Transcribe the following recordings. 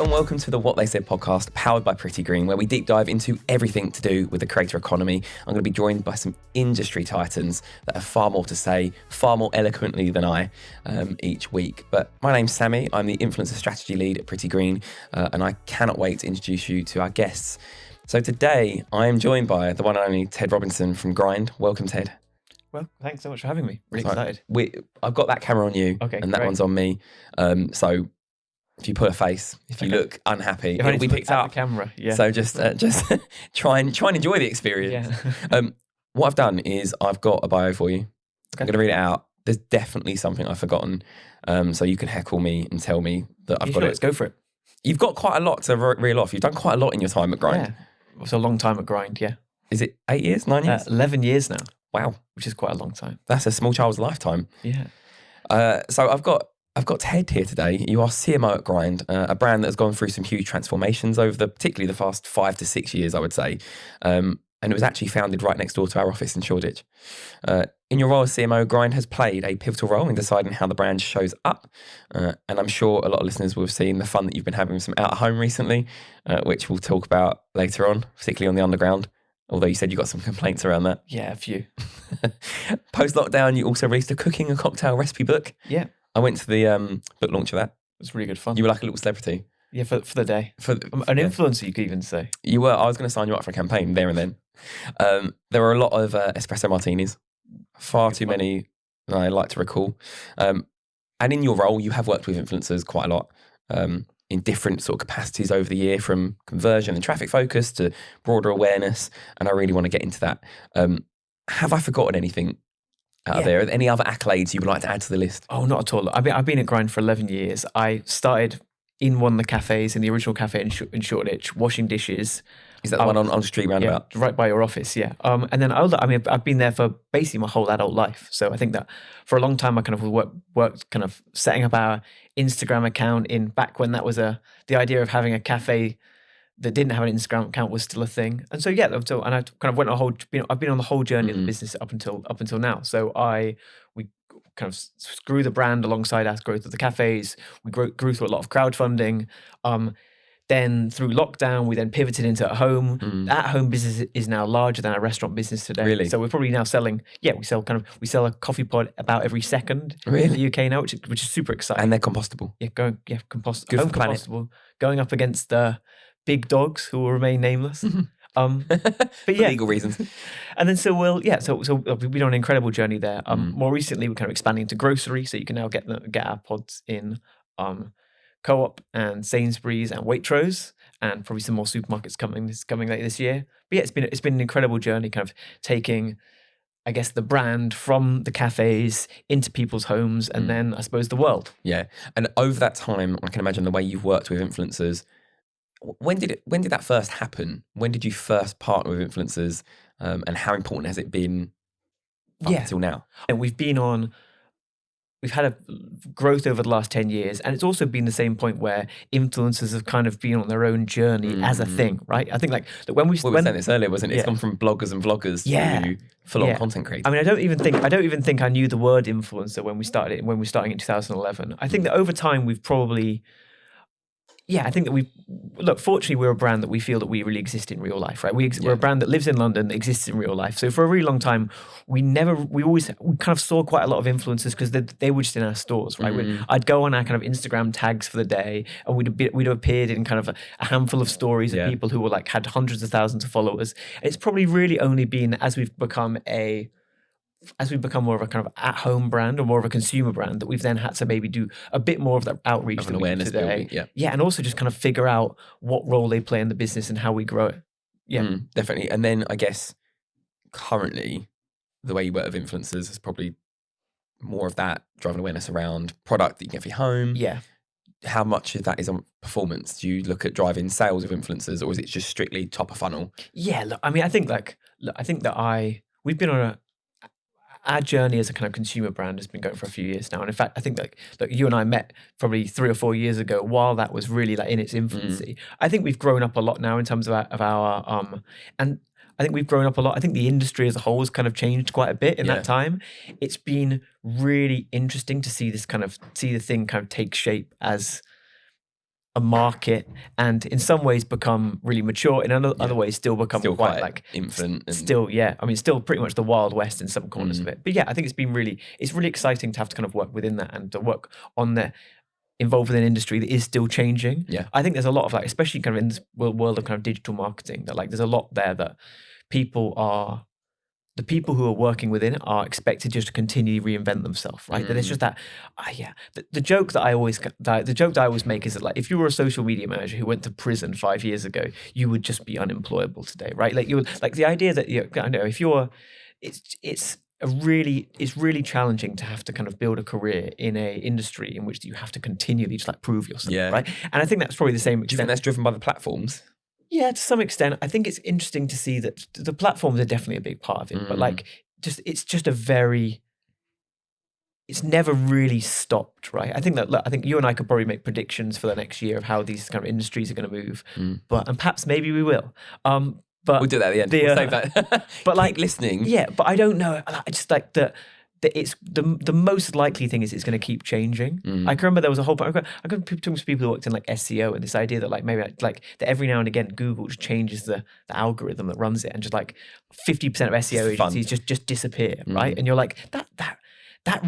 Hello and welcome to the What They Said podcast, powered by PrettyGreen, where we deep dive into everything to do with the creator economy. I'm going to be joined by some industry titans that have far more to say, far more eloquently than I, each week. But my name's Sammy. I'm the influencer strategy lead at PrettyGreen, and I cannot wait to introduce you to our guests. So today, I am joined by the one and only Ted Robinson from Grind. Welcome, Ted. Well, thanks so much for having me. Really excited. I've got that camera on you, and that one's on me. So if you put a face, if you look unhappy, it'll be picked up. The camera, yeah. So just try and enjoy the experience. Yeah. What I've done is I've got a bio for you. I'm going to read it out. There's definitely something I've forgotten. So you can heckle me and tell me that I've got it. Let's go for it. You've got quite a lot to reel off. You've done quite a lot in your time at Grind. Yeah. It's a long time at Grind, yeah. Is it 8 years, 9 years? 11 years now. Wow. Which is quite a long time. That's a small child's lifetime. Yeah. So I've got Ted here today. You are CMO at Grind, a brand that has gone through some huge transformations over particularly the past 5 to 6 years, I would say. And it was actually founded right next door to our office in Shoreditch. In your role as CMO, Grind has played a pivotal role in deciding how the brand shows up. And I'm sure a lot of listeners will have seen the fun that you've been having with some out of home recently, which we'll talk about later on, particularly on the underground. Although you said you got some complaints around that. Yeah, a few. Post-lockdown, you also released a cooking and cocktail recipe book. Yeah. I went to the book launch of that. It was really good fun. You were like a little celebrity. Yeah, for the day. I'm an influencer, you could even say. You were. I was going to sign you up for a campaign there and then. There were a lot of espresso martinis. Far too many than I like to recall. And in your role, you have worked with influencers quite a lot. In different sort of capacities over the year, from conversion and traffic focus to broader awareness. And I really want to get into that. Have I forgotten anything out there? Any other accolades you would like to add to the list? Oh, not at all. I've been at Grind for 11 years. I started in one of the cafes, in the original cafe in Shoreditch, washing dishes. Is that the one on Street Roundabout? Yeah, right by your office, yeah. And then I've been there for basically my whole adult life. So I think that for a long time I kind of worked kind of setting up our Instagram account back when that was the idea of having a cafe that didn't have an Instagram account was still a thing. And so and I kind of I've been on the whole journey of the business up until now. So we kind of grew the brand alongside our growth of the cafes. We grew through a lot of crowdfunding. Then through lockdown, we then pivoted into at home. At home business is now larger than our restaurant business today. Really? So we're probably now selling. Yeah, we sell a coffee pod about every second in the UK now, which is super exciting. And they're compostable. Yeah, Good for the planet. compostable. Going up against big dogs who will remain nameless. But for legal reasons. And then so we've been on an incredible journey there. More recently, we're kind of expanding into grocery, so you can now get our pods in Co-op and Sainsbury's and Waitrose, and probably some more supermarkets coming later this year. But yeah, it's been an incredible journey, kind of taking, I guess, the brand from the cafes into people's homes, and then I suppose the world. Yeah, and over that time, I can imagine the way you've worked with influencers. When did that first happen? When did you first partner with influencers, and how important has it been up until now? And we've had a growth over the last 10 years, and it's also been the same point where influencers have kind of been on their own journey as a thing, right? I think when we were saying this earlier, wasn't it? It's gone from bloggers and vloggers to full-on content creators. I mean, I don't even think I knew the word influencer when we started in 2011. I think that over time we've probably. Yeah, I think that fortunately we're a brand that we feel that we really exist in real life, right? We're a brand that lives in London, that exists in real life. So for a really long time, we kind of saw quite a lot of influencers because they were just in our stores, right? I'd go on our kind of Instagram tags for the day, and we'd have appeared in kind of a handful of stories of people who were had hundreds of thousands of followers. And it's probably really only been as we've become more of a kind of at-home brand or more of a consumer brand that we've then had to maybe do a bit more of that outreach than awareness today. Yeah, and also just kind of figure out what role they play in the business and how we grow it. Yeah, definitely. And then I guess currently the way you work with influencers is probably more of that driving awareness around product that you can get for your home. Yeah. How much of that is on performance? Do you look at driving sales of influencers, or is it just strictly top of funnel? Yeah, look, I mean, I think we've been on our journey as a kind of consumer brand has been going for a few years now. And in fact, I think you and I met probably 3 or 4 years ago while that was really in its infancy. I think we've grown up a lot now in terms of our and I think we've grown up a lot. I think the industry as a whole has kind of changed quite a bit in that time. It's been really interesting to see the thing kind of take shape as a market, and in some ways become really mature, in other ways still become Still quite quite like infant and- still still pretty much the Wild West in some corners of it. But yeah, I think it's really exciting to have to kind of work within that and to work on the involved with an industry that is still changing. Yeah. I think there's a lot of like, especially kind of in this world of kind of digital marketing, that like there's a lot there that the people who are working within it are expected just to continually reinvent themselves, right? That it's just that, the joke that I always make is that like, if you were a social media manager who went to prison 5 years ago, you would just be unemployable today, right? Like the idea that I know if you're, it's really challenging to have to kind of build a career in a industry in which you have to continually just like prove yourself, right? And I think that's probably the same. Do you think that's driven by the platforms? Yeah, to some extent. I think it's interesting to see that the platforms are definitely a big part of it, but like it's never really stopped, right? I think you and I could probably make predictions for the next year of how these kind of industries are going to move, and perhaps maybe we will. But we'll do that at the end. We'll save that. But like keep listening. Yeah, but I don't know. I just like that it's the most likely thing is it's going to keep changing. I can remember there was a whole point. I could talk to people who worked in like SEO, and this idea that like maybe like that every now and again Google just changes the algorithm that runs it, and just like 50% of SEO agencies just disappear, right? And you're like that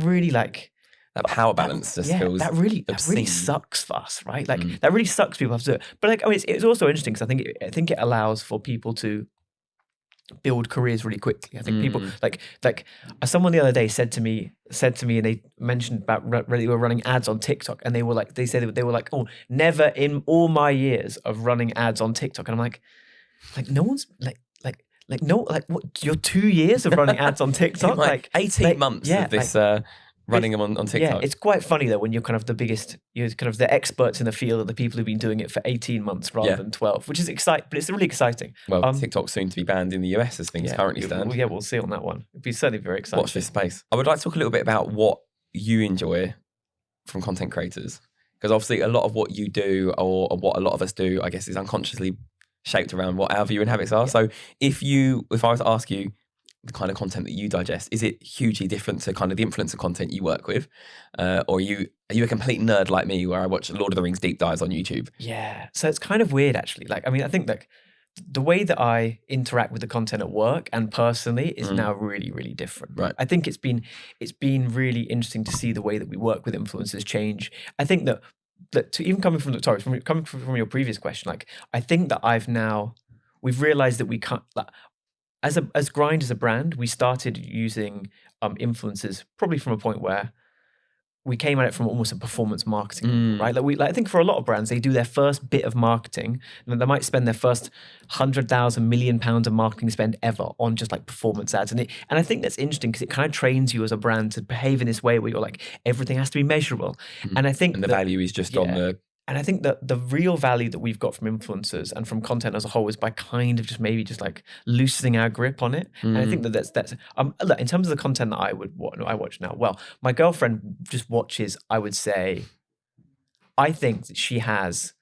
really like that power balance just feels that really sucks for us, right? Like that really sucks. People have to do it, but like it's also interesting because I think it allows for people to build careers really quickly. I think people like someone the other day said to me, and they mentioned about they were running ads on TikTok, and they said they were like, oh, never in all my years of running ads on TikTok, and I'm like no one's what, your 2 years of running ads on TikTok, like 18 months of this. Running them on TikTok. Yeah, it's quite funny though when you're kind of the biggest, you're kind of the experts in the field of the people who've been doing it for 18 months rather than 12, which is exciting, but it's really exciting. Well, TikTok's soon to be banned in the US as things currently stand. We'll see on that one. It'd be certainly very exciting. Watch this space. I would like to talk a little bit about what you enjoy from content creators, because obviously a lot of what you do or what a lot of us do, I guess, is unconsciously shaped around what our viewing habits are. So if I was to ask you the kind of content that you digest, is it hugely different to kind of the influencer content you work with? Or are you a complete nerd like me where I watch Lord of the Rings deep dives on YouTube? Yeah. So it's kind of weird actually. Like, I mean, I think like the way that I interact with the content at work and personally is now really, really different. Right. I think it's been really interesting to see the way that we work with influencers change. I think that to even coming from your previous question, like I think that we've realized that we can't, like, as Grind as a brand, we started using influencers probably from a point where we came at it from almost a performance marketing, right? Like I think for a lot of brands, they do their first bit of marketing, and they might spend their first 100,000 million pounds of marketing spend ever on just like performance ads, and I think that's interesting because it kind of trains you as a brand to behave in this way where you're like everything has to be measurable, and I think the value is just on the. And I think that the real value that we've got from influencers and from content as a whole is by kind of just maybe just like loosening our grip on it. And I think that that's look, in terms of the content that I watch now. Well, my girlfriend just watches. I would say, I think that she has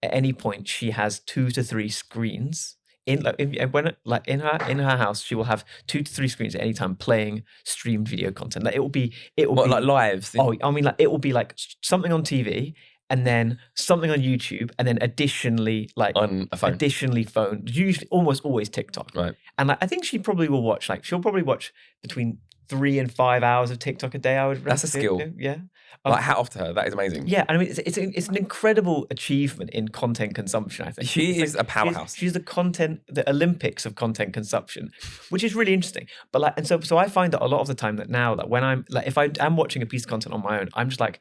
at any point she has 2 to 3 screens. In her house, she will have 2 to 3 screens at any time playing streamed video content. Like it will be like lives. Oh, I mean, like it will be like something on TV. And then something on YouTube, and then additionally, like on a phone. phone, usually almost always TikTok. Right. And like, I think she probably will watch, like she'll probably watch between 3 and 5 hours of TikTok a day. I would. That's a skill. Yeah. Like hat off to her. That is amazing. Yeah, and I mean it's an incredible achievement in content consumption. I think she is a powerhouse. She's the Olympics of content consumption, which is really interesting. But like, and so I find that a lot of the time that now that when I'm like, if I am watching a piece of content on my own, I'm just like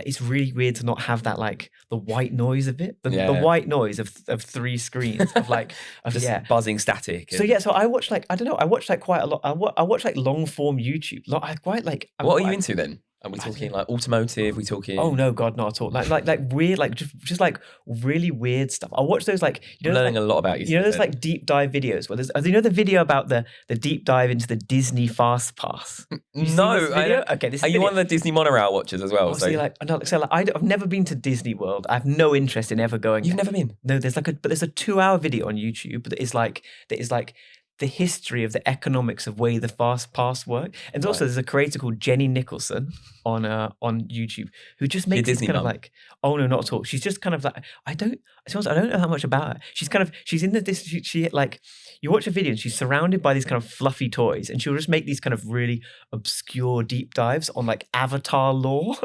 it's really weird to not have that like the white noise of it, the white noise of 3 screens of like just buzzing static. So I watch like quite a lot. I watch like long form YouTube. I quite like. What are you into then? Are we talking like automotive? We talking? Oh no, God, not at all. Like weird, like just like really weird stuff. I watch those like learning a lot about you. You know, there's like deep dive videos where there's the video about the deep dive into the Disney Fast Pass. No, okay. Are you one of the Disney monorail watchers as well? I've never been to Disney World. I have no interest in ever going. You've never been? No, there's a 2-hour video on YouTube that is like the history of the economics of way the fast pass work. And also there's a creator called Jenny Nicholson on YouTube who just makes this kind of like, oh no, not at all. She's just kind of like, I don't know that much about her. She's in she like, you watch a video and she's surrounded by these kind of fluffy toys, and she'll just make these kind of really obscure deep dives on like Avatar lore.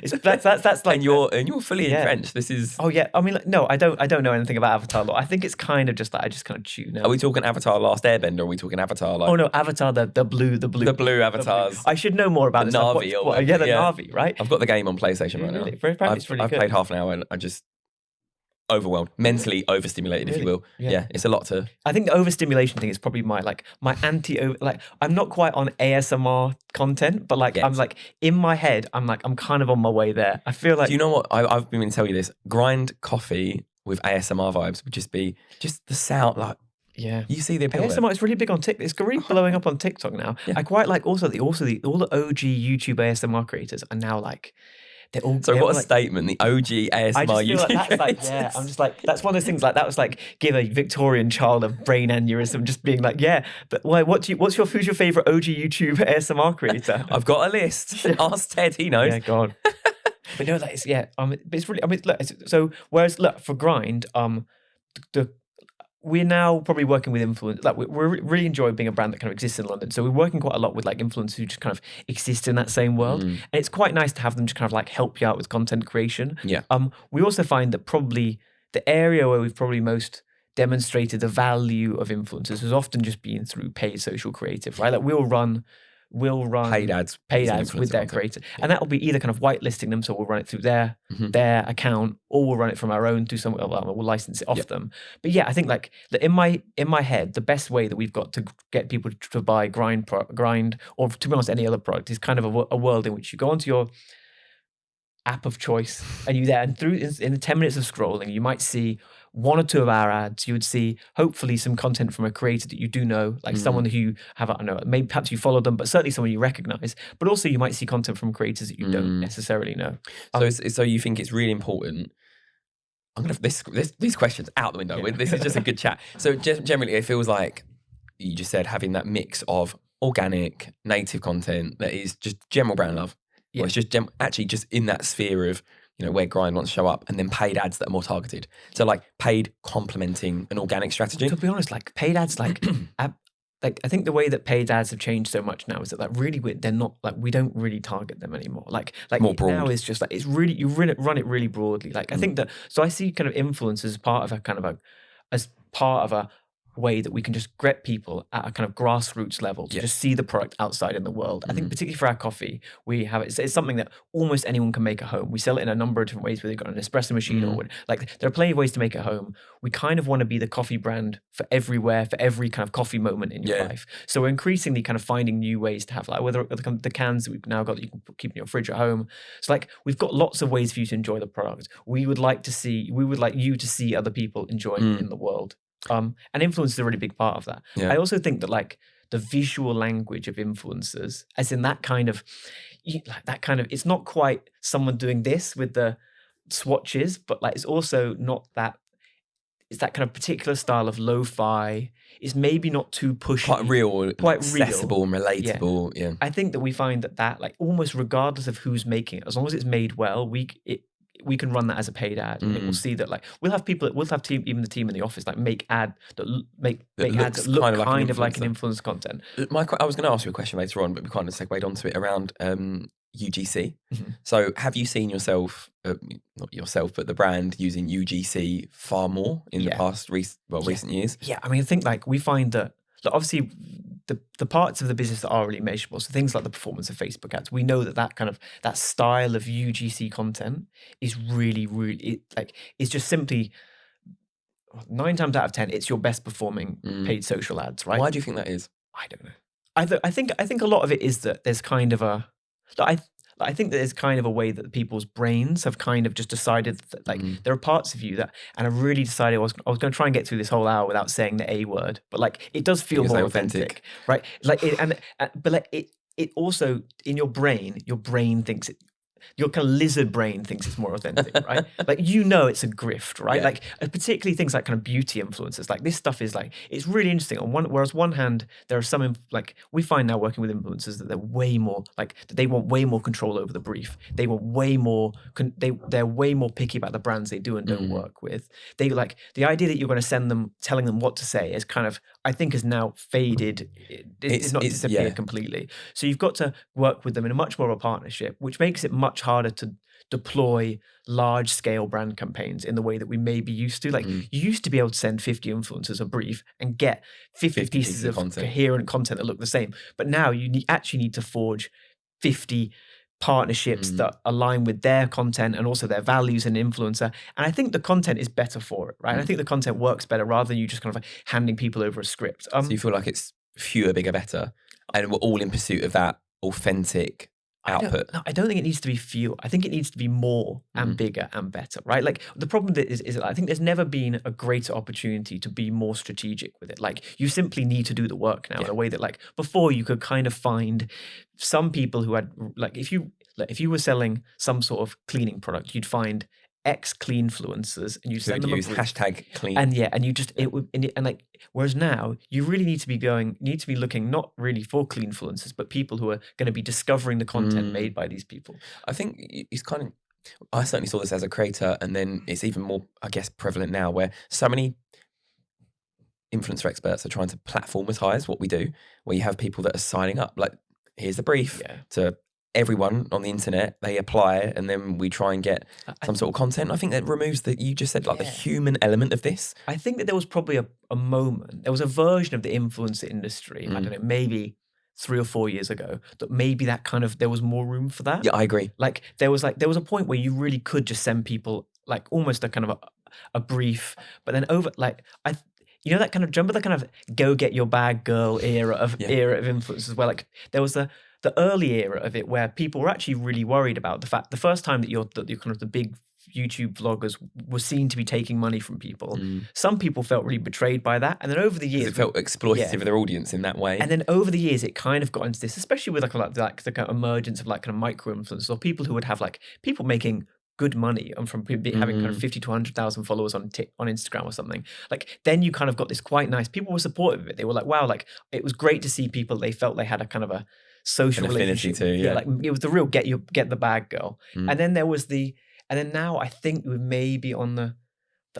That's like, and you're fully entrenched. This is I mean, like, no, I don't know anything about Avatar lore. I think it's kind of just like I just kind of tune out. Are we talking Avatar Last Airbender, or are we talking Avatar like? Oh no, Avatar the blue avatars. I should know more about the this. Na'vi the Na'vi, right? I've got the game on PlayStation right now. It's really I've good. played half an hour and I just overwhelmed, mentally overstimulated, if you will. Yeah, it's a lot to. I think the overstimulation thing is probably my I'm not quite on ASMR content, but like I'm like in my head, I'm kind of on my way there. I feel like. Do you know what? I've been telling you this. Grind coffee with ASMR vibes would just be just the sound, like. Yeah, you see the appeal. ASMR is really big on TikTok. It's really blowing up on TikTok now. Yeah. I quite like all the OG YouTube ASMR creators are now like. So what a statement! The OG ASMR YouTube. Like I'm just like that's one of those things. Like that was like give a Victorian child a brain aneurysm, just being like, but why? Who's your favorite OG YouTube ASMR creator? I've got a list. Ask Ted, he knows. Yeah, God. But no, like but it's really. I mean, look. So whereas look for Grind, we're now probably working with influencers. Like we're really enjoying being a brand that kind of exists in London. So we're working quite a lot with like influencers who just kind of exist in that same world. And it's quite nice to have them just kind of like help you out with content creation. Yeah. We also find that probably the area where we've probably most demonstrated the value of influencers has often just been through paid social creative, right? Like we'll run paid ads with their creator, and that will be either kind of whitelisting them, so we'll run it through their account, or we'll run it from our own through some. We'll license it off them. But yeah, I think like in my head, the best way that we've got to get people to buy Grind, or to be honest, any other product is kind of a world in which you go onto your app of choice, and in the 10 minutes of scrolling, you might see one or two of our ads. You would see hopefully some content from a creator that you do know, like someone who you have, I don't know, maybe perhaps you follow them, but certainly someone you recognize. But also you might see content from creators that you don't necessarily know. So you think it's really important. I'm gonna these questions out the window. This is just a good chat. So generally, it feels like you just said having that mix of organic, native content that is just general brand love. Yeah. Or it's just actually just in that sphere of, where Grind wants to show up, and then paid ads that are more targeted. So like paid complementing an organic strategy. To be honest, like paid ads, like I think the way that paid ads have changed so much now is that like really they're not like we don't really target them anymore. Like more broad. Now it's just like it's really you run it really broadly. Like I think that I see kind of influence as part of a way that we can just get people at a kind of grassroots level to just see the product outside in the world. I think particularly for our coffee, we have it's something that almost anyone can make at home. We sell it in a number of different ways, whether you've got an espresso machine or like there are plenty of ways to make it at home. We kind of want to be the coffee brand for everywhere, for every kind of coffee moment in your life. So we're increasingly kind of finding new ways to have like whether the cans that we've now got that you can keep in your fridge at home. So like we've got lots of ways for you to enjoy the product. We would like you to see other people enjoying it in the world. And influence is a really big part of that. Yeah. I also think that like the visual language of influencers, as in that kind of, it's not quite someone doing this with the swatches, but like it's also not that. It's that kind of particular style of lo-fi. It's maybe not too pushy, quite accessible and relatable. Yeah. I think that we find that like almost regardless of who's making it, as long as it's made well, we can run that as a paid ad, and we'll see that like we'll have even the team in the office like make ads that look kind of like an influencer content. I was going to ask you a question later on, but we kind of segued onto it around UGC. So have you seen yourself, not yourself, but the brand using UGC far more in the past recent years? Yeah, I mean, I think like we find that obviously the parts of the business that are really measurable, so things like the performance of Facebook ads, we know that style of UGC content is really it's just simply 9 times out of 10 it's your best performing paid social ads, right? Why do you think that is? I don't know. I think a lot of it is that there's kind of I think that there's kind of a way that people's brains have kind of just decided that like there are parts of you that, and I really decided I was going to try and get through this whole hour without saying the A word, but like it does feel more authentic, right? Like it, but like it also in your brain thinks it. your kind of lizard brain thinks it's more authentic, right? Like, it's a grift, right? Yeah. Like, particularly things like kind of beauty influencers. Like, this stuff is like, it's really interesting. Whereas one hand, there are some like, we find now working with influencers that they're way more like, they want way more control over the brief. They want way more. They're way more picky about the brands they do and don't work with. They like the idea that you're going to send them, telling them what to say is kind of, I think, has now faded. It's not disappeared completely. So you've got to work with them in a much more of a partnership, which makes it much harder to deploy large scale brand campaigns in the way that we may be used to. Like, you used to be able to send 50 influencers a brief and get 50 pieces of coherent content that look the same. But now you actually need to forge 50 partnerships that align with their content and also their values and influencer. And I think the content is better for it, right? I think the content works better rather than you just kind of like handing people over a script. So you feel like it's fewer, bigger, better, and we're all in pursuit of that authentic output? I don't think it needs to be fewer. I think it needs to be more and bigger and better, right? Like, the problem is that I think there's never been a greater opportunity to be more strategic with it. Like, you simply need to do the work now in a way that, like, before you could kind of find some people who had, like, if you were selling some sort of cleaning product, you'd find X cleanfluencers and you send them use hashtag clean. And you just, it would, and like, whereas now you really need to be looking not really for cleanfluencers, but people who are going to be discovering the content made by these people. I think it's kind of, I certainly saw this as a creator, and then it's even more, I guess, prevalent now, where so many influencer experts are trying to platformatize what we do, where you have people that are signing up, like, here's the brief to everyone on the internet, they apply it, and then we try and get some sort of content. I think that removes you just said, like, the human element of this. I think that there was probably a moment, there was a version of the influencer industry, I don't know, maybe 3 or 4 years ago, that maybe that kind of, there was more room for that. Yeah, I agree. Like, there was a point where you really could just send people, like, almost a kind of a brief, but then over, like, that kind of, remember the kind of go get your bag girl era of influencers, where, like, there was the early era of it where people were actually really worried about the fact, the first time that you're kind of the big YouTube vloggers were seen to be taking money from people. Some people felt really betrayed by that, and then over the years it felt exploitative of their audience in that way. And then over the years, it kind of got into this, especially with like the kind of emergence of like kind of micro influencers, or people who would have like people making good money and from having kind of 50 to 100,000 followers on Instagram or something. Like, then you kind of got this quite nice, people were supportive of it. They were like, wow, like, it was great to see people, they felt they had a kind of a social relationship too, like, it was the real get the bag girl. And then there was and then now I think we're maybe on the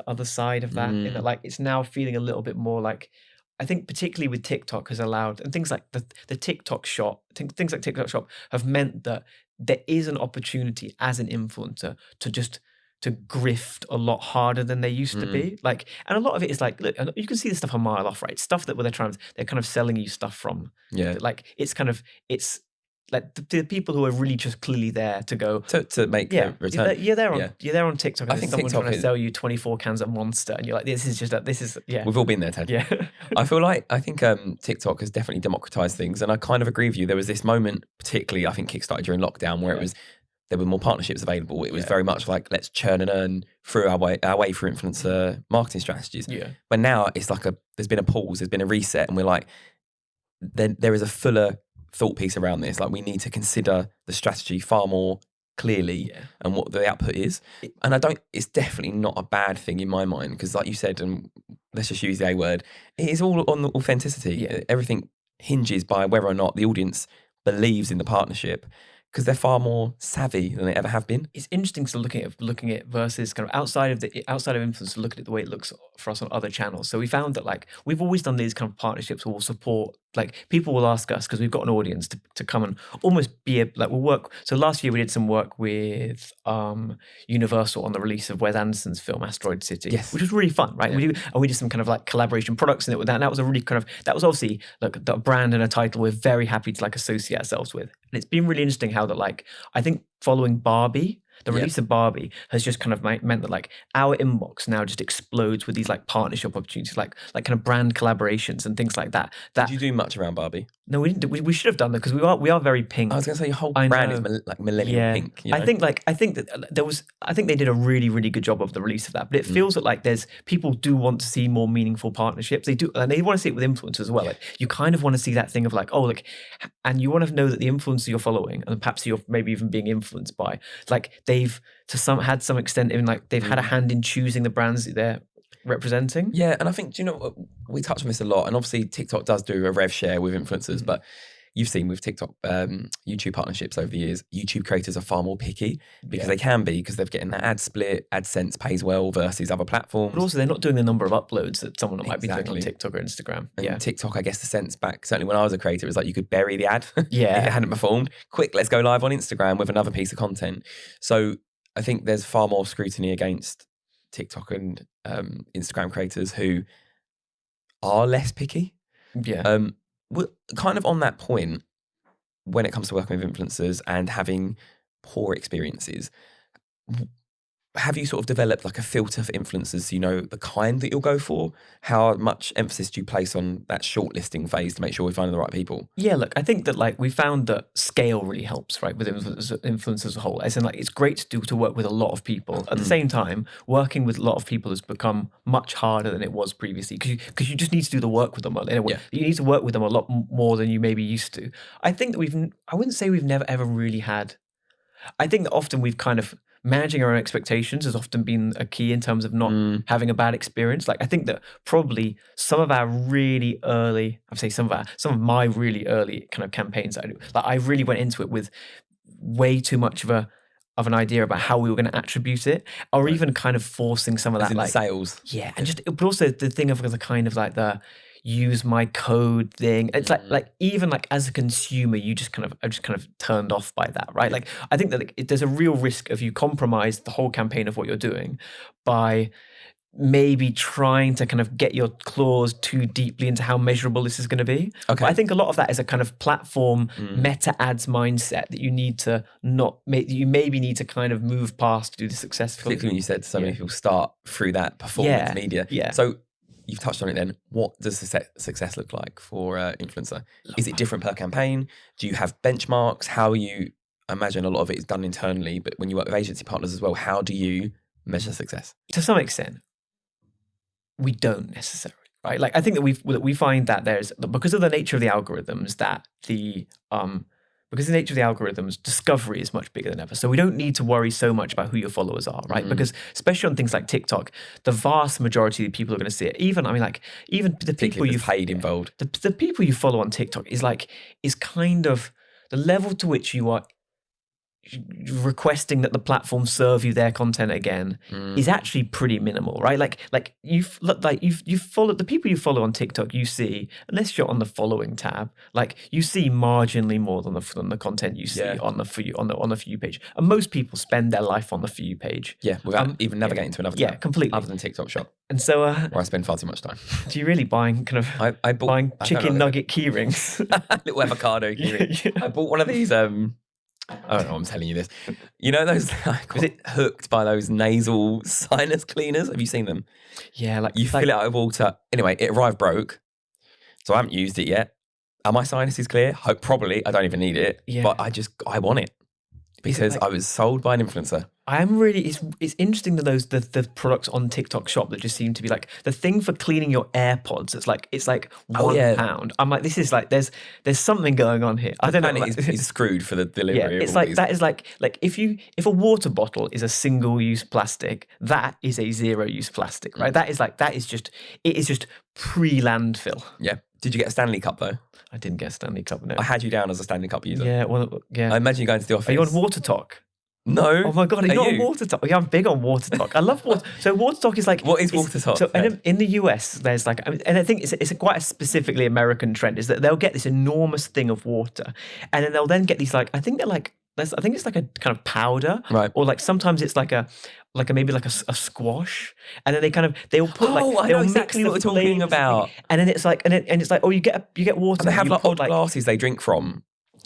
other side of that, in that, like, it's now feeling a little bit more like, I think particularly with TikTok has allowed, and things like the TikTok shop, things like TikTok shop have meant that there is an opportunity as an influencer to grift a lot harder than they used to be. Like, and a lot of it is like, look, you can see this stuff a mile off, right? Stuff that where they're kind of selling you stuff from. Yeah. Like, it's like the people who are really just clearly there to go to make a return. You're there on TikTok. I think someone's TikTok trying to sell you 24 cans of Monster, and you're like, this is We've all been there, Ted. Yeah. I think TikTok has definitely democratized things, and I kind of agree with you. There was this moment, particularly I think kickstarted during lockdown, where there were more partnerships available. It was very much like, let's churn and earn through our way through influencer marketing strategies. Yeah. But now it's like there's been a pause, there's been a reset, and we're like, there is a fuller thought piece around this. Like, we need to consider the strategy far more clearly and what the output is. And it's definitely not a bad thing in my mind, because like you said, and let's just use the A word, it is all on the authenticity. Yeah. Everything hinges by whether or not the audience believes in the partnership, because they're far more savvy than they ever have been. It's interesting to looking at versus kind of outside of influence, to look at it the way it looks for us on other channels. So we found that, like, we've always done these kind of partnerships where we'll support, like, people will ask us, because we've got an audience, to come and almost we'll work. So last year we did some work with Universal on the release of Wes Anderson's film Asteroid City, which was really fun, right? Yeah. We did some kind of like collaboration products in it with that. And that was a really kind of, that was obviously like a brand and a title we're very happy to like associate ourselves with. And it's been really interesting how that, like, I think following Barbie, the release of Barbie has just kind of meant that, like, our inbox now just explodes with these like partnership opportunities, like kind of brand collaborations and things like that. Did you do much around Barbie? No, we didn't. We should have done that because we are very pink. I was going to say your whole I brand is know. like millennial pink. You know? I think that there was. I think they did a really really good job of the release of that. But it feels like there's people do want to see more meaningful partnerships. They do, and they want to see it with influencers as well. Like you kind of want to see that thing of like, oh, like, and you want to know that the influencer you're following, and perhaps you're maybe even being influenced by, like they've had some extent, even like they've had a hand in choosing the brands that they're representing. Yeah, and I think, do you know, we touch on this a lot, and obviously TikTok does do a rev share with influencers, but you've seen with TikTok, YouTube partnerships over the years, YouTube creators are far more picky because they can be, because they're getting that ad split, AdSense pays well versus other platforms. But also they're not doing the number of uploads that someone might be doing on TikTok or Instagram. And TikTok, I guess the sense back, certainly when I was a creator, it was like you could bury the ad if Yeah. it hadn't performed. Quick, let's go live on Instagram with another piece of content. So I think there's far more scrutiny against TikTok and Instagram creators who are less picky. Yeah. We're kind of on that point when it comes to working with influencers and having poor experiences. Have you sort of developed like a filter for influencers so you know the kind that you'll go for? How much emphasis do you place on that shortlisting phase to make sure we find the right people? Yeah, look, I think that like we found that scale really helps, right, with influencers as a whole. As in, like, it's great to work with a lot of people. At the same time, working with a lot of people has become much harder than it was previously because you just need to do the work with them. In a way. You need to work with them a lot more than you maybe used to. I think that I wouldn't say we've never ever really had. I think that often we've kind of managing our own expectations has often been a key in terms of not having a bad experience. Like I think that probably some of my really early kind of campaigns that I do, like I really went into it with way too much of an idea about how we were going to attribute it, or even kind of forcing some of that, like sales. Yeah, and but also the thing of the kind of like the use my code thing. It's like even like as a consumer, I just kind of turned off by that, right? Like I think that like, there's a real risk of you compromise the whole campaign of what you're doing by maybe trying to kind of get your claws too deeply into how measurable this is going to be. Okay. But I think a lot of that is a kind of platform meta ads mindset that you need to you maybe need to kind of move past to do this successfully. Particularly when you said so many people start through that performance media. Yeah. So you've touched on it then. What does success look like for influencer? Is it different per campaign? Do you have benchmarks? How are you, I imagine a lot of it is done internally, but when you work with agency partners as well, how do you measure success? To some extent, we don't necessarily, right? Like I think that we find that there's, because of the nature of the algorithms, because of the nature of the algorithms, discovery is much bigger than ever. So we don't need to worry so much about who your followers are, right? Because especially on things like TikTok, the vast majority of the people are going to see it. Even the people you've paid involved. The people you follow on TikTok is kind of the level to which you are requesting that the platform serve you their content again is actually pretty minimal, right? Like you follow the people you follow on TikTok. You see, unless you're on the following tab, like you see marginally more than the content you see on the for you page. And most people spend their life on the for you page, without even navigating to another tab, completely, other than TikTok Shop. And so, where I spend far too much time. Do you really buying kind of buying chicken nugget key rings, little avocado key rings? I bought one of these. I don't know, I'm telling you this. You know those, I got hooked by those nasal sinus cleaners? Have you seen them? Yeah, like you fill it out of water. Anyway, it arrived broke, so I haven't used it yet. Are my sinuses clear? Probably. I don't even need it, but I want it because I was sold by an influencer. It's interesting that the products on TikTok Shop that just seem to be like the thing for cleaning your AirPods. It's like £1. I'm like, this is like there's something going on here. I don't know. Like, it's screwed for the delivery. Yeah, it's like that is like if a water bottle is a single-use plastic, that is a zero-use plastic, right? It is just pre-landfill. Yeah. Did you get a Stanley Cup though? I didn't get a Stanley Cup. No. I had you down as a Stanley Cup user. Yeah. Well, yeah. I imagine you going to the office. Are you on Water Talk? No. Oh my God, are you not on Water Talk? Yeah, I'm big on Water Talk. I love Water. So Water Talk is like, what is Water Talk? So in the US, there's like, and I think it's quite a specifically American trend, is that they'll get this enormous thing of water, and then they'll then get these like, I think it's like a kind of powder, right? Or like sometimes it's like maybe like a squash, and then they'll put they'll mix what we're talking about, and then it's like and it's like, oh, you get water. And they have like odd glasses they drink from.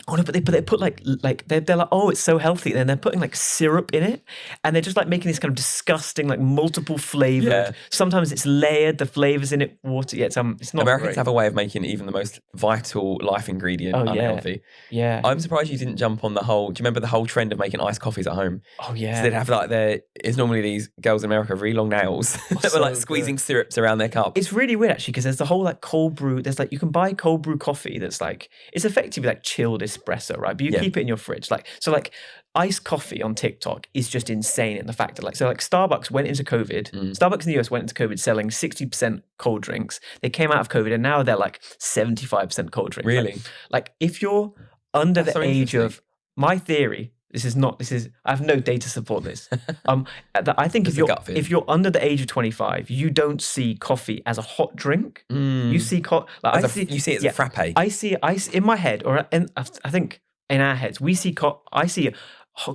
Oh no, but they put like they're like, oh, it's so healthy. And then they're putting like syrup in it, and they're just like making this kind of disgusting, like multiple flavored. Yeah. Sometimes it's layered, the flavors in it, water. Yeah, it's not. Americans great. have a way of making even the most vital life ingredient unhealthy. Yeah. I'm surprised you didn't jump on the whole. Do you remember the whole trend of making iced coffees at home? Oh yeah. So they'd have like it's normally these girls in America with really long nails that were like squeezing syrups around their cup. It's really weird actually, because there's the whole like cold brew. There's like, you can buy cold brew coffee that's like, it's effectively like chilled espresso, right? But you keep it in your fridge. Like, so like iced coffee on TikTok is just insane in the fact that like, so like Starbucks went into COVID, Starbucks in the US went into COVID selling 60% cold drinks. They came out of COVID and now they're like 75% cold drinks. Really? Like if you're under the age of, my theory, I have no data to support this. I think if you're under the age of 25, you don't see coffee as a hot drink. You see you see it as a frappe. I see in my head, I think in our heads, I see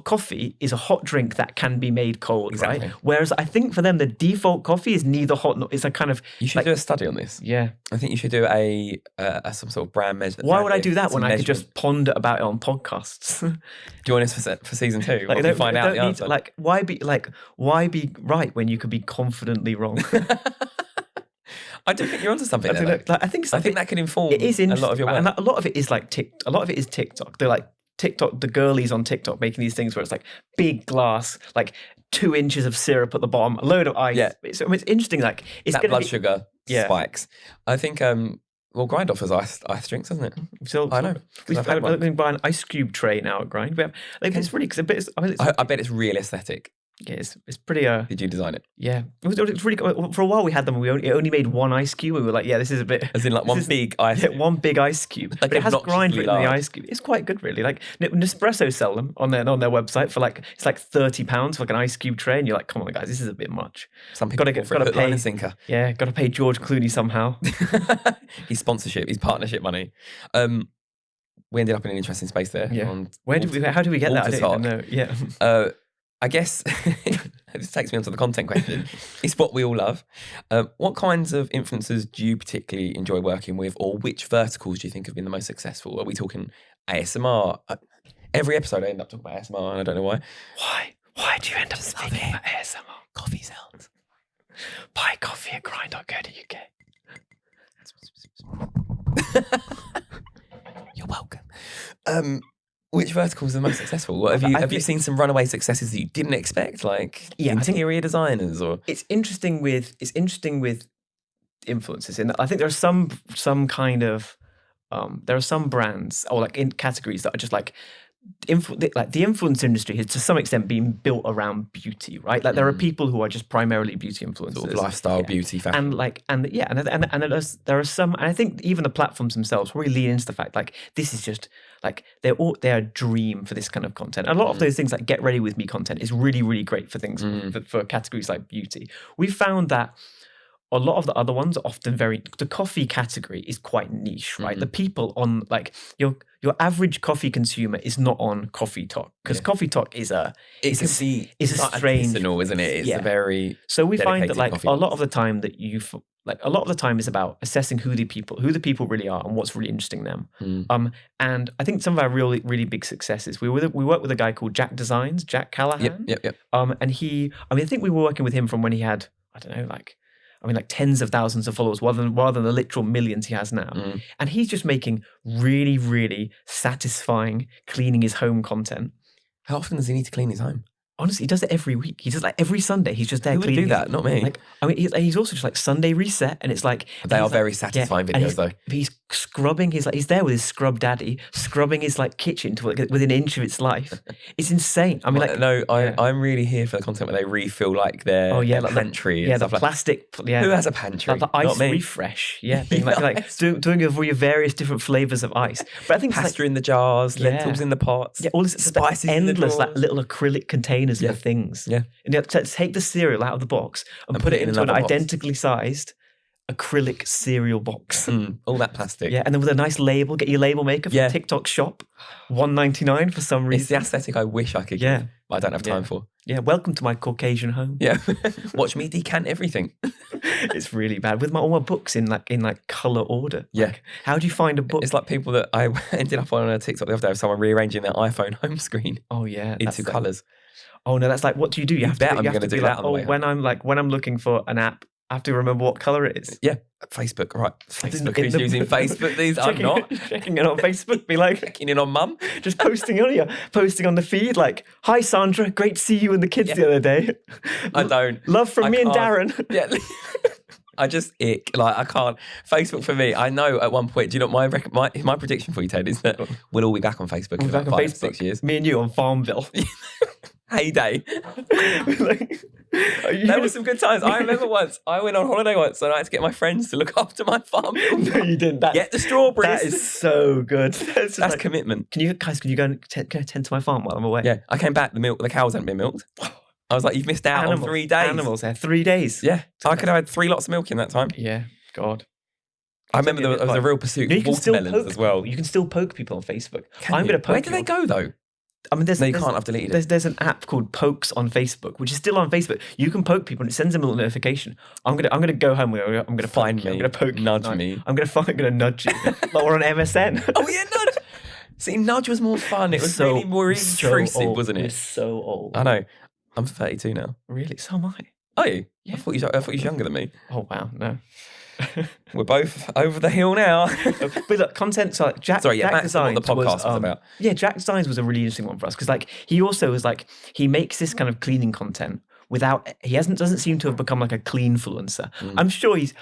coffee is a hot drink that can be made cold, right? Whereas I think for them, the default coffee is neither hot nor, it's a kind of. You should do a study on this. Yeah. I think you should do some sort of brand measure. Why would I do that when I could just ponder about it on podcasts? Join us for season 2. Like, we'll find out the answer. Why be right when you could be confidently wrong? I do think you're onto something. I think that can inform a lot of your work. And a lot of it is like a lot of it is TikTok. They're like TikTok, the girlies on TikTok making these things where it's like big glass, like 2 inches of syrup at the bottom, a load of ice. Yeah. It's interesting. Like it's that blood sugar spikes. I think. Grind offers ice drinks, doesn't it? I know. We've been buying an ice cube tray now at Grind. It's really I bet it's real aesthetic. Yeah, it's pretty. Did you design it? Yeah, it was really. For a while we had them. It only made one ice cube. We were like, yeah, this is a bit. As in like one big ice. Yeah, one big ice cube. Like but it has Grind written in the ice cube. It's quite good, really. Like Nespresso sell them on their website for like it's like £30 for like an ice cube tray, and you're like, come on, guys, this is a bit much. Some people got to pay line and sinker. Yeah, got to pay George Clooney somehow. His sponsorship, his partnership money. We ended up in an interesting space there. Yeah. How did we get that? I don't even know. Yeah. I guess this takes me on to the content question. It's what we all love. What kinds of influencers do you particularly enjoy working with, or which verticals do you think have been the most successful? Are we talking ASMR? Every episode I end up talking about ASMR, and I don't know why. Why do you end up speaking about ASMR? Coffee sounds. Buy coffee at grind.co.uk. You're welcome. Which verticals are the most successful? Have you seen some runaway successes that you didn't expect, like interior designers? Or it's interesting with influencers, and I think there are there are some brands or like in categories that are just like the influencer industry has to some extent been built around beauty, right? Like there are people who are just primarily beauty influencers, sort of lifestyle, beauty, fashion, there are some, and I think even the platforms themselves probably lean into the fact like this is just like they're a dream for this kind of content. A lot of those things like get ready with me content is really, really great for things for categories like beauty. We found that a lot of the other ones are often the coffee category is quite niche, right? The people on like your average coffee consumer is not on Coffee Talk, because Coffee Talk is a strange, isn't it? It's a very so we find that like coffee. a lot of the time that a lot of the time is about assessing who the people really are and what's really interesting them. And I think some of our really, really big successes, we worked with a guy called Jack Designs, Jack Callahan. Yep. And I think we were working with him from when he had, I don't know, like tens of thousands of followers rather than the literal millions he has now. And he's just making really, really satisfying cleaning his home content. How often does he need to clean his home? Honestly, he does it every week. He does like every Sunday. He's just there cleaning. Who would do that? Not me. Like, he's also just like Sunday reset, and it's like they are very satisfying videos though. He's scrubbing he's there with his scrub daddy, scrubbing his like kitchen to within an inch of its life. It's insane. I mean, I'm really here for the content where they refill like their pantry. The plastic. Who has a pantry? Like the ice refresh. Yeah, being doing your various different flavors of ice. But I think pasta in the jars, lentils in the pots. Yeah, all this spices, endless like little acrylic containers for things. Yeah, and you have to take the cereal out of the box and put it into an identically sized acrylic cereal box. All that plastic. Yeah, and then with a nice label, get your label maker from Yeah. TikTok shop, $1.99 for some reason. It's the aesthetic I wish I could give, but I don't have time for. Yeah, welcome to my Caucasian home. Yeah. Watch me decant everything. It's really bad. With all my books in colour order. Yeah. Like, how do you find a book? It's like people that I ended up on a TikTok the other day of someone rearranging their iPhone home screen into colours. Oh no, that's like, what do you do? You have bet to, I'm you have gonna to do be that like, on the way when I'm looking for an app, I have to remember what colour it is. Yeah. Facebook, right. Facebook, In who's the- using Facebook these? I'm not. Checking it on Facebook, be like, Checking in on mum. just posting on the feed, like, hi Sandra, great to see you and the kids the other day. I don't. Love from me and can't. Darren. Yeah. I just ick. Like, I can't. Facebook for me, I know at one point, do you know my prediction for you, Ted, is that we'll all be back on Facebook in about 5 to 6 years. Me and you on Farmville. Heyday. There There were some good times. I remember once, I went on holiday once and I had to get my friends to look after my farm. No, you didn't. Get the strawberries. That is so good. That's commitment. Can you go and tend to my farm while I'm away? Yeah, I came back, the cows hadn't been milked. I was like, you've missed out on 3 days. Animals there, 3 days. Yeah, I could have had 3 lots of milk in that time. Yeah, God. I remember there was a real pursuit of watermelons as well. You can still poke people on Facebook. I'm going to poke. Where do they go though? I mean, No, you can't. I've deleted it. There's an app called Pokes on Facebook, which is still on Facebook. You can poke people and it sends them a little notification. I'm gonna go home. I'm gonna Find me. me. I'm gonna poke. Nudge me. I'm gonna nudge you. Like we're on MSN. Oh yeah, nudge. See, nudge was more fun. It was really more intrusive, wasn't it? It's so old. I know. I'm 32 now. Really? So am I. Are you? Yeah. I thought you were younger than me. Oh wow, no. We're both over the hill now. But look, content. So like Jack Sorry, yeah, Jack back to what the podcast was about. Yeah, Jack Designs was a really interesting one for us because like he also was like he makes this kind of cleaning content without doesn't seem to have become like a clean influencer. I'm sure he's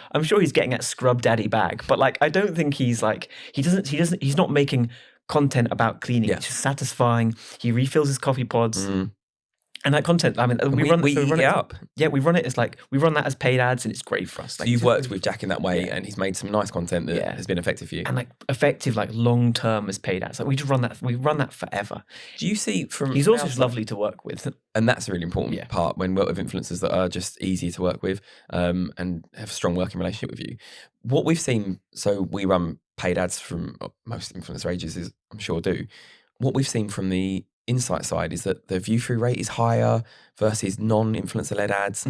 getting that scrub daddy bag, but like I don't think he's not making content about cleaning. Yeah. It's just satisfying. He refills his coffee pods. And that content, I mean, we run it up. Yeah, we run that as paid ads, and it's great for us. So you've worked with Jack in that way, and he's made some nice content that has been effective for you. And like effective, like long term as paid ads. Like we just run that. We run that forever. Do you see from? He's also just lovely to work with, and that's a really important part when we work with influencers that are just easy to work with, and have a strong working relationship with you. What we've seen, so we run paid ads from most influencer agencies, I'm sure do. What we've seen from the insight side is that the view through rate is higher versus non-influencer led ads.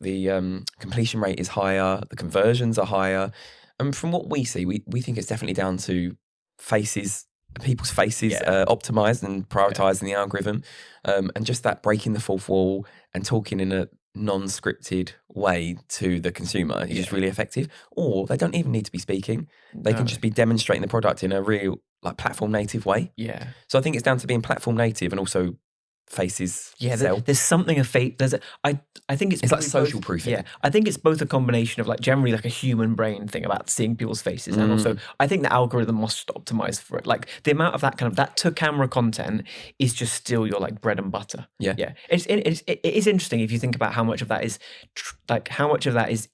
the completion rate is higher, the conversions are higher, and from what we see, we think it's definitely down to people's faces optimized and prioritized in the algorithm, and just that breaking the fourth wall and talking in a non-scripted way to the consumer is really effective. Or they don't even need to be speaking; they can just be demonstrating the product in a real platform native way. Yeah. So I think it's down to being platform native and also faces. Yeah, there's something of fate. I think it's like social proofing. Yeah, I think it's both a combination of like generally like a human brain thing about seeing people's faces, and also I think the algorithm must optimize for it. Like the amount of that to camera content is just still your like bread and butter. Yeah, yeah. It is interesting if you think about how much of that is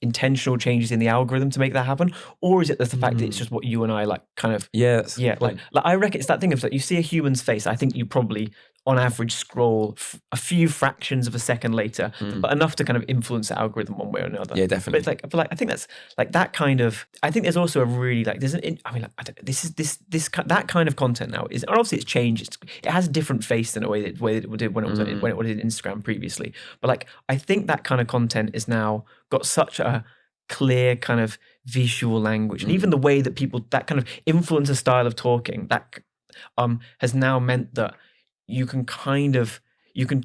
intentional changes in the algorithm to make that happen, or is it the fact that it's just what you and I like kind of like I reckon it's that thing of like you see a human's face. I think you probably on average scroll a few fractions of a second later, but enough to kind of influence the algorithm one way or another. Yeah, definitely. But it's like I think that's like that kind of. I think there's also a really like that kind of content now is, and obviously it's changed. It has a different face than the way it did when it was in Instagram previously. But like I think that kind of content is now got such a clear kind of visual language, and even the way that people that kind of influencer style of talking that has now meant that you can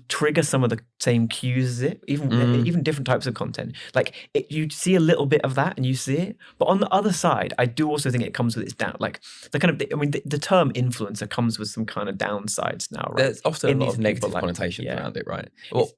trigger some of the same cues as it, even different types of content. Like you see a little bit of that and you see it, but on the other side, I do also think it comes with its down. Like the kind of, the term influencer comes with some kind of downsides now, right? There's often a lot of negative connotations around it, right? Well,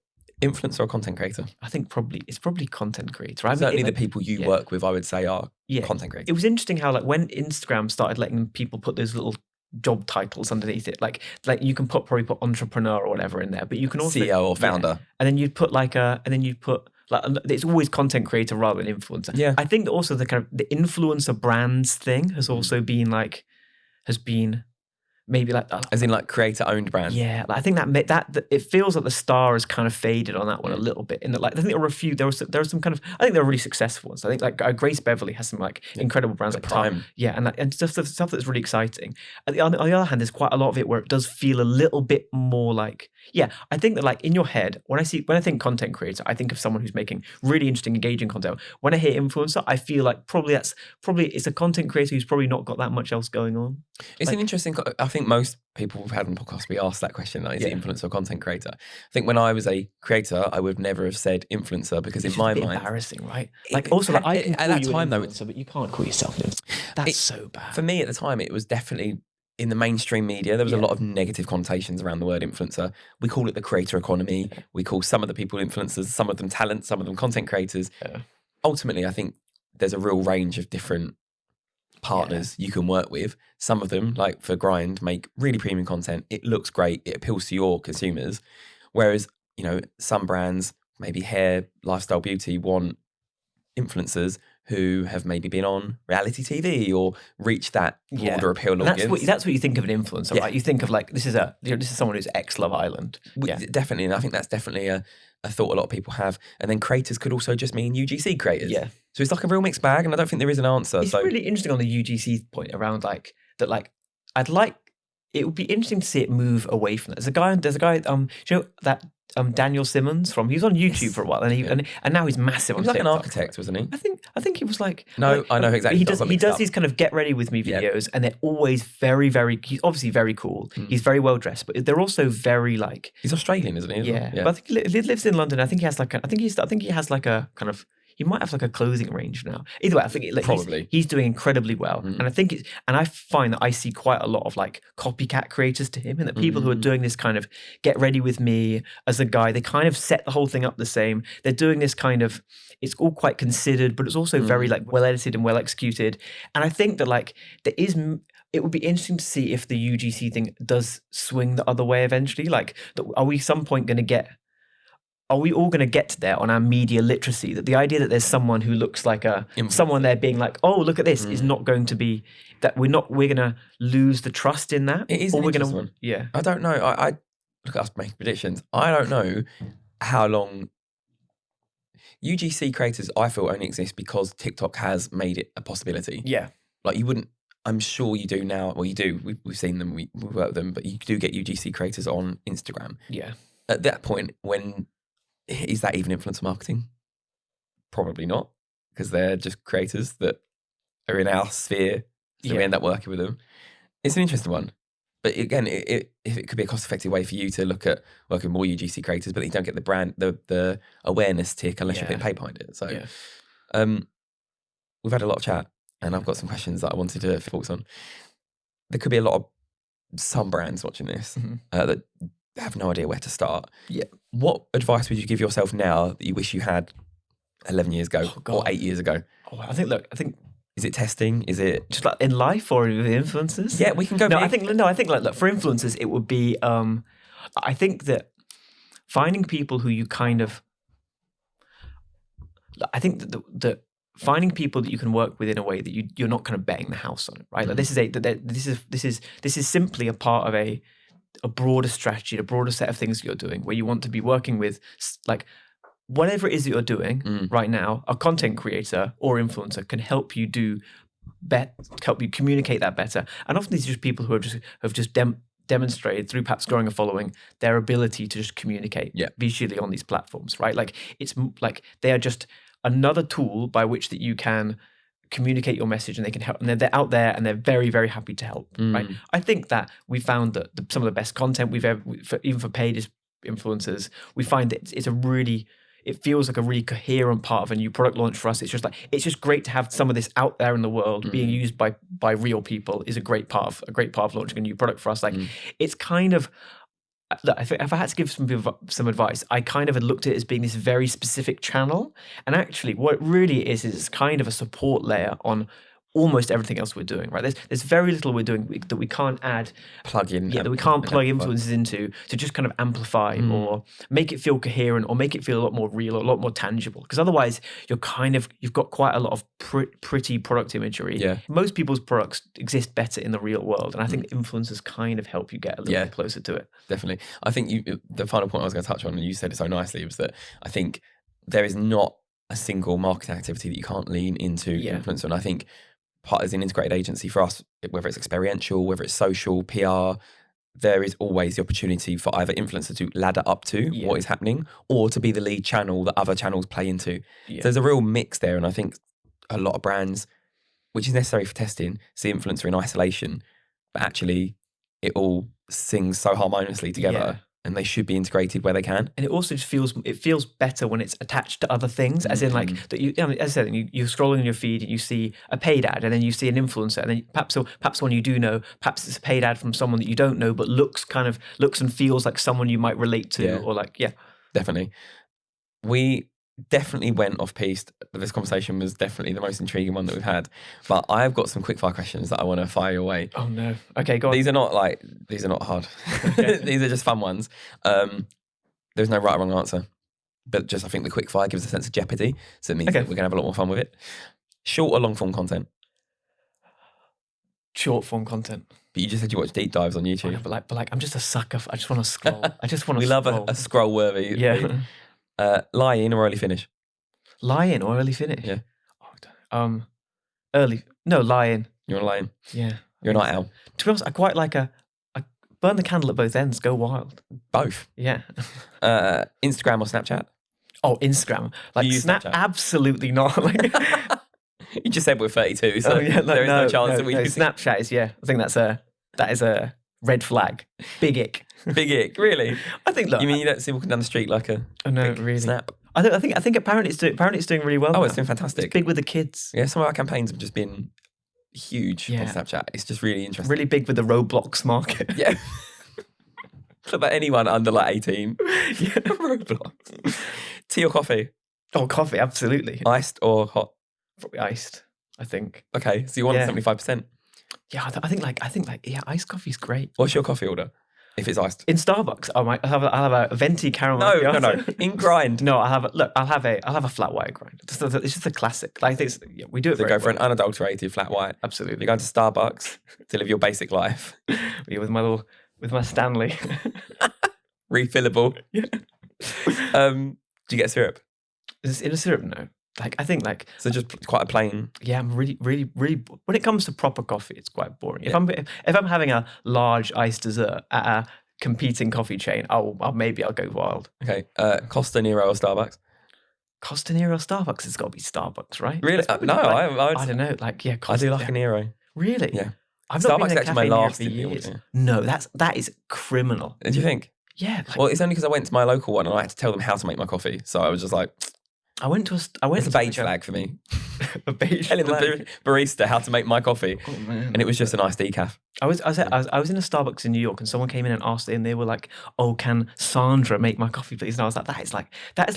influencer or content creator? I think it's probably content creator. I mean, certainly the people you work with, I would say, are content creators. It was interesting how like when Instagram started letting people put those little job titles underneath it, like you can probably put entrepreneur or whatever in there, but you can also CEO or founder, and then you'd put like it's always content creator rather than influencer. Yeah, I think that also the kind of the influencer brands thing has also been maybe like As in like creator-owned brand. yeah, like I think that it feels like the star has kind of faded on that one a little bit. In that, like I think there were a few. There were some kind of. I think they were really successful ones. I think like Grace Beverly has some like incredible brands like Prime. Yeah, and stuff that's really exciting. On the other hand, there's quite a lot of it where it does feel a little bit more like I think that like in your head when I think content creator, I think of someone who's making really interesting, engaging content. When I hear influencer, I feel like probably it's a content creator who's probably not got that much else going on. It's an interesting. I think most people we've had on the podcast, we asked that question: like, is it influencer or content creator? I think when I was a creator, I would never have said influencer because in my mind, embarrassing, right? Like also, like, I can at call that you time an though, influencer, but you can't call yourself an influencer. That's so bad. For me at the time, it was definitely in the mainstream media. There was a lot of negative connotations around the word influencer. We call it the creator economy. We call some of the people influencers, some of them talent, some of them content creators. Ultimately, I think there's a real range of different partners you can work with. Some of them, like for Grind, make really premium content. It looks great. It appeals to your consumers. Whereas, some brands, maybe hair, lifestyle, beauty, want influencers who have maybe been on reality TV or reached that broader appeal audience. That's what you think of an influencer, right? You think of like this is someone who's ex Love Island. Definitely, and I think that's definitely a thought a lot of people have. And then creators could also just mean UGC creators. Yeah. So it's like a real mixed bag, and I don't think there is an answer. It's really interesting on the UGC point around like that. Like, it would be interesting to see it move away from that. There's a guy. That Daniel Simmons he was on YouTube for a while, and now he's massive. He was on like TikTok, an architect, wasn't he? I think he was like I know exactly. He does these kind of get ready with me videos, and they're always very, very. He's obviously very cool. He's very well dressed, but they're also very like. He's Australian, isn't he? Yeah, but I think he lives in London. I think he has like I think he has like a kind of. He might have like a clothing range now. Either way, I think probably he's doing incredibly well, and I find that I see quite a lot of like copycat creators to him, and that people who are doing this kind of get ready with me as a guy, they kind of set the whole thing up the same. They're doing this kind of, it's all quite considered, but it's also very like well edited and well executed. And I think that like it would be interesting to see if the UGC thing does swing the other way eventually. Like, are we some point going to get? Are we all going to get to there on our media literacy? That the idea that there's someone who looks like someone there being like, oh, look at this, is not going to be that we're going to lose the trust in that. It is an interesting one. Yeah. I don't know. I look at us making predictions. I don't know how long UGC creators, I feel, only exist because TikTok has made it a possibility. Yeah. Like you wouldn't, I'm sure you do now. Well, you do. We've seen them. We work with them, but you do get UGC creators on Instagram. Yeah. At that point, is that even influencer marketing? Probably not, because they're just creators that are in our sphere, so we end up working with them. It's an interesting one. But again, if it could be a cost-effective way for you to look at working with more UGC creators, but you don't get the brand, the awareness tick unless you're putting pay behind it. So we've had a lot of chat, and I've got some questions that I wanted to focus on. There could be some brands watching this that have no idea where to start. Yeah. What advice would you give yourself now that you wish you had 11 years ago or 8 years ago? I think. Is it testing? Is it just like in life or with influencers? Yeah, we can go. I think like look, for influencers, it would be. I think that finding people who you kind of. I think that finding people that you can work with in a way that you're not kind of betting the house on it, right? Like this is simply a part of a broader strategy, a broader set of things that you're doing, where you want to be working with like. Whatever it is that you're doing right now, a content creator or influencer can help you help you communicate that better. And often these are just people who have just demonstrated through perhaps growing a following their ability to just communicate visually on these platforms, right? Like it's like they are just another tool by which that you can communicate your message, and they can help. And they're out there, and they're very, very happy to help, right? I think that we found that some of the best content we've ever, even for paid influencers, we find that it feels like a really coherent part of a new product launch for us. It's just great to have some of this out there in the world being used by real people is a great part of launching a new product for us. Like it's kind of, look, if I had to give some people some advice, I kind of had looked at it as being this very specific channel. And actually what it really is it's kind of a support layer on almost everything else we're doing, right? There's very little we're doing that we can't add, Plug in. that we can't plug influences into to just kind of amplify or make it feel coherent or make it feel a lot more real, or a lot more tangible. Because otherwise, you've got quite a lot of pretty product imagery. Yeah. Most people's products exist better in the real world, and I think influencers kind of help you get a little bit closer to it. Definitely. I think the final point I was going to touch on, and you said it so nicely, was that I think there is not a single marketing activity that you can't lean into influencer. And I think part as an integrated agency for us, whether it's experiential, whether it's social, PR, there is always the opportunity for either influencer to ladder up to what is happening, or to be the lead channel that other channels play into. So there's a real mix there. And I think a lot of brands, which is necessary for testing, see influencer in isolation, but actually it all sings so harmoniously together. And they should be integrated where they can. And it also just feels better when it's attached to other things, as in like that. You, as I said, you're scrolling in your feed and you see a paid ad, and then you see an influencer, and then perhaps one you do know, perhaps it's a paid ad from someone that you don't know, but looks and feels like someone you might relate to, or like definitely. We definitely went off piste. This conversation was definitely the most intriguing one that we've had. But I've got some quickfire questions that I want to fire your way. Oh no. Okay, go on. These are not hard. Okay. These are just fun ones. There's no right or wrong answer. But just I think the quickfire gives a sense of jeopardy. So it means that we're gonna have a lot more fun with it. Short or long form content? Short form content. But you just said you watch deep dives on YouTube. Oh, yeah, but like I'm just a sucker. I just want to scroll. We love a scroll worthy. Yeah. Lie in or early finish? Lie in or early finish? Yeah. Early. No, lie in. You're a lie in? Yeah. You're a night owl? To be honest, I quite like I burn the candle at both ends, go wild. Both? Yeah. Instagram or Snapchat? Oh, Instagram. Like Snapchat? Absolutely not. Like, you just said we're 32, so there is no chance that we do. Snapchat is, I think that is a red flag. Big ick. Big ick, really? I think. Look, you mean you don't see walking down the street like a really snap? I think apparently it's doing really well. Oh, now. It's doing fantastic. It's big with the kids. Yeah, some of our campaigns have just been huge on Snapchat. It's just really interesting. Really big with the Roblox market. Yeah. So about anyone under like 18. Roblox. Tea or coffee? Oh, coffee, absolutely. Iced or hot? Probably iced, I think. Okay, so you want 75%? Yeah, I think iced coffee's great. What's your coffee order if it's iced? In Starbucks, I'll have a venti caramel. No. In grind. No, I'll have a flat white grind. It's just a classic. Like we do it. So go for an unadulterated flat white. Absolutely. You're going to Starbucks to live your basic life. Yeah, with my Stanley. Refillable. Yeah. Do you get syrup? Is it in a syrup? No. Like I think so just quite a plain. Yeah, I'm really when it comes to proper coffee, it's quite boring. If I'm having a large iced dessert at a competing coffee chain, maybe I'll go wild. Okay, Costa Nero or Starbucks? Costa Nero or Starbucks? It's got to be Starbucks, right? Really? No, I don't know. Like Costa, I do like a Nero. Really? Yeah. I've not Starbucks been actually my last in years. No, that is criminal. Do you think? Yeah. Well, it's only because I went to my local one and I had to tell them how to make my coffee. So I was just like, it's a beige flag for me. A beige telling flag. the barista how to make my coffee. Oh, man. And it was just a nice decaf. I was in a Starbucks in New York and someone came in and asked it and they were like, "Oh, can Sandra make my coffee, please?" And I was like, that is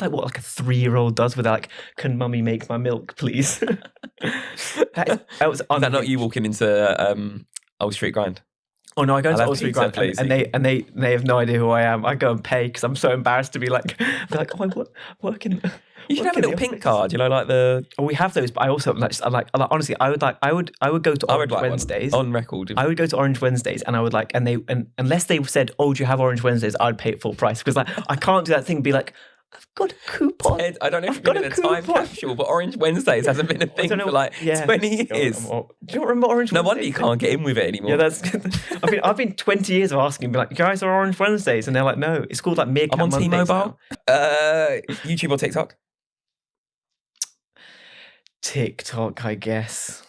like what like a 3-year-old does with like, "Can mummy make my milk, please?" that was Is that not you walking into Old Street Grind? Oh no, I go to Old Street Grind and they have no idea who I am. I go and pay because I'm so embarrassed to be like, "Oh, I work in." You should have a little pink card, like the. Oh, we have those, but I also like honestly, I would go to Orange Wednesdays on record. I would go to Orange Wednesdays, and I would like, and unless they said, "Oh, do you have Orange Wednesdays?" I'd pay it full price because like I can't do that thing. And be like, "I've got a coupon." Ted, I don't know if you've been in a time capsule, but Orange Wednesdays hasn't been a thing for like 20 years. Do you not remember Orange Wednesdays? No wonder you can't get in with it anymore. Yeah, that's good. I've been 20 years of asking, be like, "You guys are Orange Wednesdays?" And they're like, "No, it's called like Meerkat I'm on Mondays T-Mobile. YouTube or TikTok? TikTok, I guess.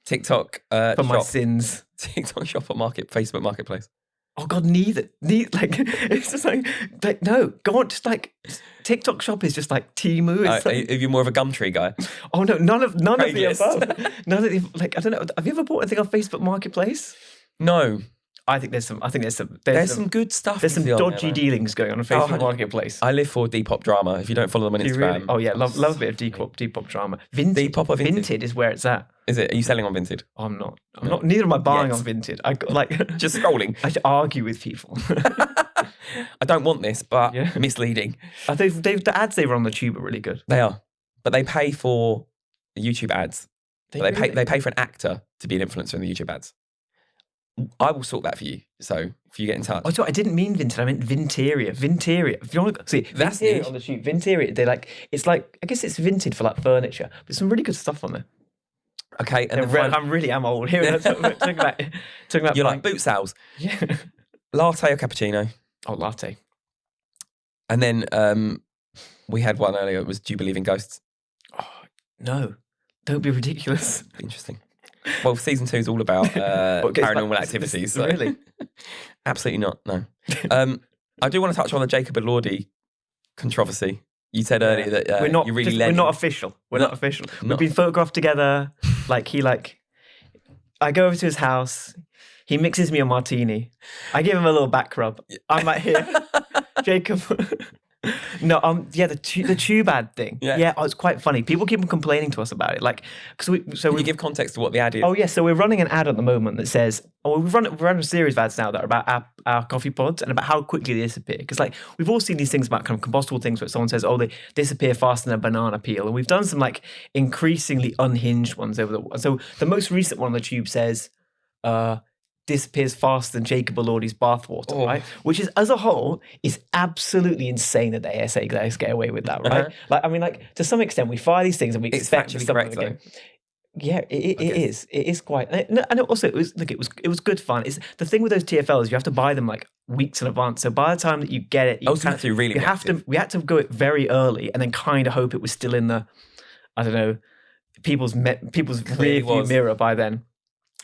TikTok for my sins. TikTok shop or Facebook Marketplace? Oh God, neither. Like it's just like no. Go on, just like TikTok shop is just like Temu. Are you more of a Gumtree guy? Oh no, none of the above. None of the I don't know. Have you ever bought anything on Facebook Marketplace? No. I think there's some There's some good stuff. There's some on dodgy there, man. dealings going on Facebook Marketplace. I live for Depop drama. If you don't follow them on Do you Instagram, really? Oh yeah, love a bit of Depop drama. Vinted, Depop or Vinted? Vinted is where it's at. Is it? Are you selling on Vinted? I'm not. Neither am I buying Yes. on Vinted. I got, like Just scrolling. I should argue with people. I don't want this, but Yeah. misleading. The ads they run on the tube are really good. They are, but they pay for the YouTube ads. They pay for an actor to be an influencer in the YouTube ads. I will sort that for you. So if you get in touch, Oh, sorry, I didn't mean Vinted. I meant Vinteria. If you want to see That's Vinteria niche. on the tube, Vinteria. It's like I guess it's Vinted for like furniture, but some really good stuff on there. okay, and then I really am old here. talking about you're like boot sales, yeah. latte or cappuccino, Oh, latte. and then we had one earlier. It was, do you believe in ghosts? Oh, no, don't be ridiculous. Interesting. Well, season 2 is all about paranormal activities. So. Really? Absolutely not. No. I do want to touch on the Jacob Elordi controversy. You said earlier that we're not. you really We're not official. We're not official. We've not- been photographed together. I go over to his house. He mixes me a martini. I give him a little back rub. I'm like, here, Jacob. No, the tube ad thing. Yeah. Oh, it's quite funny. People keep complaining to us about it, like because Can you give context to what the ad is? Oh yeah, so we're running an ad at the moment that says, we've run a series of ads now that are about our coffee pods and about how quickly they disappear. Because like we've all seen these things about kind of compostable things where someone says, oh, they disappear faster than a banana peel, and we've done some like increasingly unhinged ones so the most recent one on the tube says, disappears faster than Jacob Elordi's bathwater, right? Which is, as a whole, is absolutely insane that they say guys get away with that, right? Like, I mean, like to some extent, we fire these things and we expect factually something correct, again. Yeah, it is. It is quite, and also it was good fun. It's the thing with those TFLs, you have to buy them like weeks in advance. So by the time that you get it, it's actually really reactive. We had to go it very early and then kind of hope it was still in the, I don't know, people's rear view mirror by then.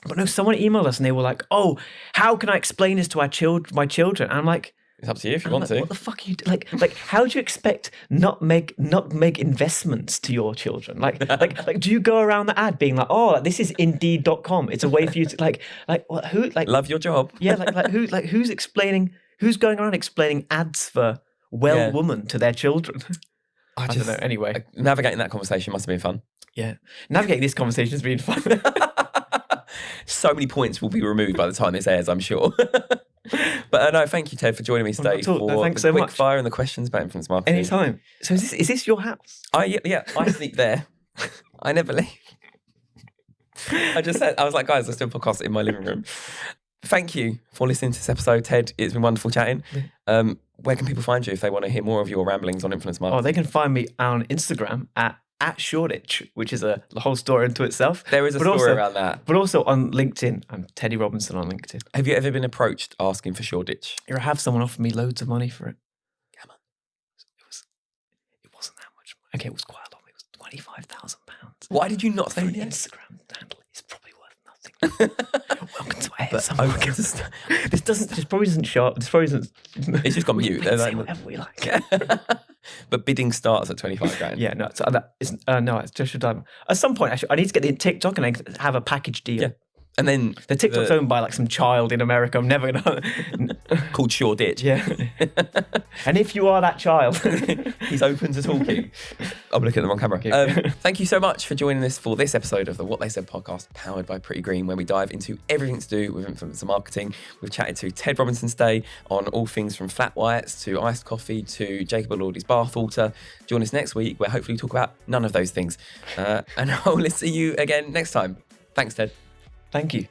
But no, someone emailed us and they were like, "Oh, how can I explain this to my children?" And I'm like, it's up to you if you want to. What the fuck are you like? How do you expect not make investments to your children? Like, do you go around the ad being like, "Oh, this is Indeed.com. It's a way for you to like what? Who like love your job?" Yeah, who's explaining? Who's going around explaining ads for woman to their children? I don't know. Anyway, navigating that conversation must have been fun. Yeah, navigating this conversation has been fun. So many points will be removed by the time this airs, I'm sure. But no, thank you, Ted, for joining me today for thanks the so quick much. fire and the questions about influence marketing. Anytime. So is this your house? Yeah, I sleep there. I never leave. I was like, guys, let's do a podcast in my living room. Thank you for listening to this episode, Ted. It's been wonderful chatting. Where can people find you if they want to hear more of your ramblings on influence marketing? Oh, they can find me on Instagram at Shoreditch, which is a whole story unto itself. There is a story around that. But also on LinkedIn, I'm Teddy Robinson on LinkedIn. Have you ever been approached asking for Shoreditch? I have someone offer me loads of money for it. Come on. It wasn't that much. Okay, it was quite a lot. It was £25,000. Why did you not say an yes? Instagram handle? It's probably worth nothing. Welcome to my head. This probably doesn't show up. This probably doesn't. It's just got mute. We can say whatever we like. But bidding starts at 25 grand. Yeah, no, it's Joshua Diamond. At some point, actually, I need to get the TikTok and have a package deal. Yeah. And then the TikTok's owned by like some child in America. I'm never gonna called Shoreditch. Yeah. And if you are that child, he's open to talking. I'm looking at the wrong camera. Thank you so much for joining us for this episode of the What They Said podcast, powered by PrettyGreen, where we dive into everything to do with influencer marketing. We've chatted to Ted Robinson today on all things from flat whites to iced coffee to Jacob Elordi's bathwater. Join us next week, where hopefully we talk about none of those things. And I'll see you again next time. Thanks, Ted. Thank you.